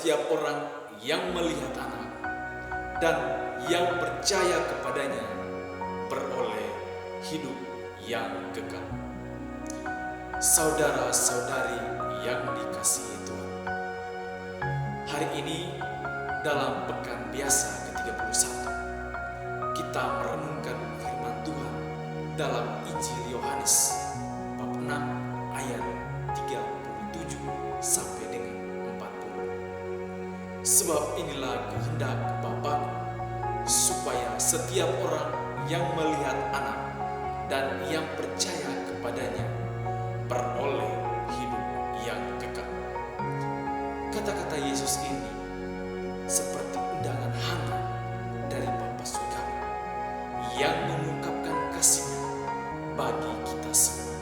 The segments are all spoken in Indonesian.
setiap orang yang melihat Anak dan yang percaya kepadanya beroleh hidup yang kekal. Saudara-saudari yang dikasihi Tuhan, hari ini dalam Pekan Biasa ke-31 kita merenungkan firman Tuhan dalam Injil Yohanes bab 6 ayat 37 sampai dengan 40. Sebab inilah kehendak Bapa, supaya setiap orang yang melihat Anak dan yang percaya kepadanya beroleh hidup yang kekal. Kata-kata Yesus ini seperti undangan hangat dari Bapa Surgawi yang mengungkapkan kasih-Nya bagi kita semua.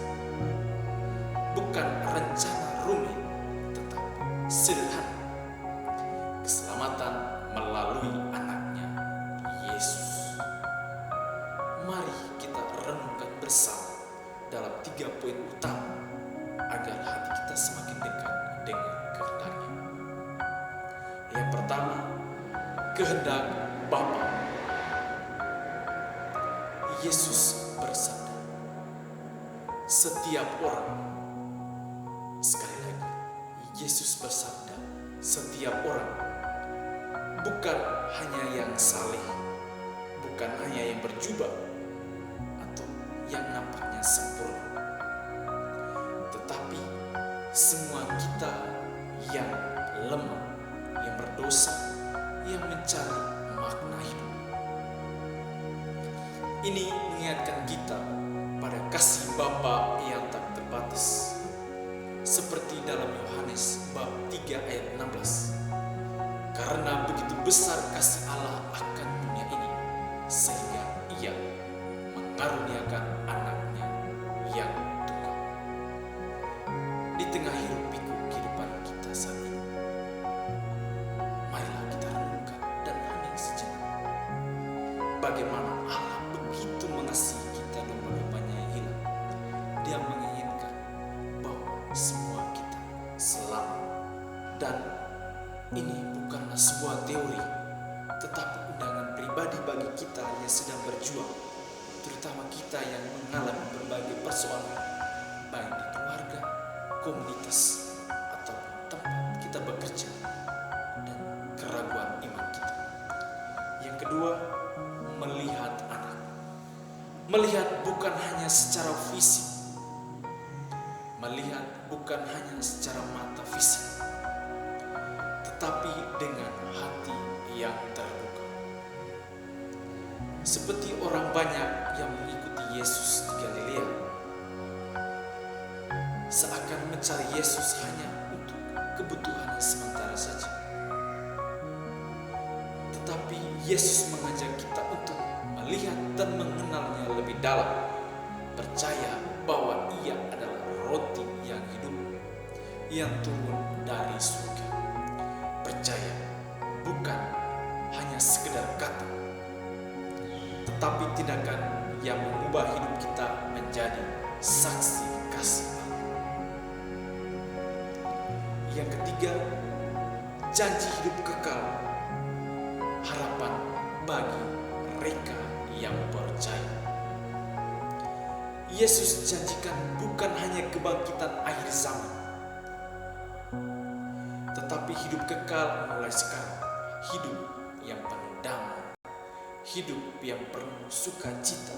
Bukan rencana rumit, tetapi sederhana. Keselamatan melalui Anaknya, Yesus. Mari kita renungkan bersama dalam 3 poin utama agar hati kita semakin dekat dengan kehendak-Nya. Yang pertama, kehendak Bapa. Yesus bersabda, setiap orang, sekali lagi, Yesus bersabda, setiap orang, bukan hanya yang saleh, bukan hanya yang berjubah atau yang nampaknya sempurna, tetapi semua kita yang lemah, yang berdosa, yang mencari makna hidup. Ini mengingatkan kita pada kasih Bapa yang tak terbatas, seperti dalam Yohanes bab 3 ayat 16. Karena begitu besar kasih Allah akan dunia ini, sehingga Ia mengaruniakan Anaknya yang tunggal. Di tengah hiruk-pikuk kehidupan kita saat ini, marilah kita renungkan dan hening sejenak. Bagaimana Allah begitu mengasihi kita domba-dombanya yang hilang. Dia menginginkan bahwa semua kita selamat. Dan ini bukanlah sebuah teori, tetapi undangan pribadi bagi kita yang sedang berjuang, terutama kita yang mengalami berbagai persoalan, baik di keluarga, komunitas, atau tempat kita bekerja, dan keraguan iman kita. Yang kedua, melihat Anak. Melihat bukan hanya secara fisik, melihat bukan hanya secara mata fisik, tetapi dengan hati yang terbuka. Seperti orang banyak yang mengikuti Yesus di Galilea, seakan mencari Yesus hanya untuk kebutuhan sementara saja. Tetapi Yesus mengajak kita untuk melihat dan mengenalnya lebih dalam, percaya bahwa Ia adalah roti yang hidup, yang turun dari surga. Percaya bukan hanya sekedar kata, tetapi tindakan yang mengubah hidup kita menjadi saksi kasih Allah. Yang ketiga, janji hidup kekal, harapan bagi mereka yang percaya. Yesus janjikan bukan hanya kebangkitan akhir zaman, tetapi hidup kekal mulai sekarang, hidup yang penuh damai, hidup yang penuh sukacita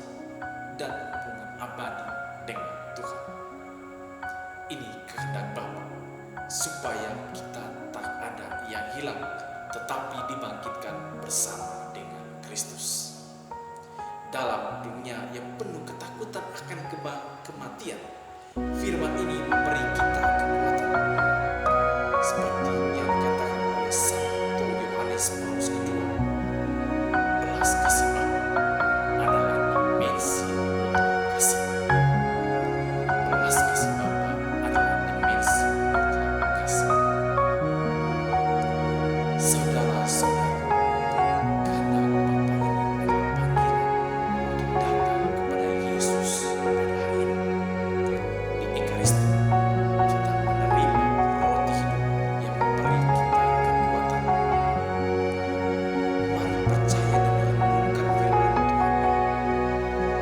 dan hubungan abadi dengan Tuhan. Ini kehendak Bapa, supaya kita tak ada yang hilang, tetapi dibangkitkan bersama dengan Kristus. Dalam dunia yang penuh ketakutan akan kematian, firman ini memberi kita kekuatan. Seperti yang dikatakan oleh Santo Yohanes Paulus II, belas kasih Bapa adalah dimensi mutlak kasih. Belas kasih Bapa adalah dimensi mutlak kasih. Saudara-saudara, kehendak Bapa ini adalah panggilan untuk datang kepada Yesus pada hari ini. Di Ekaristi,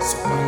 supaya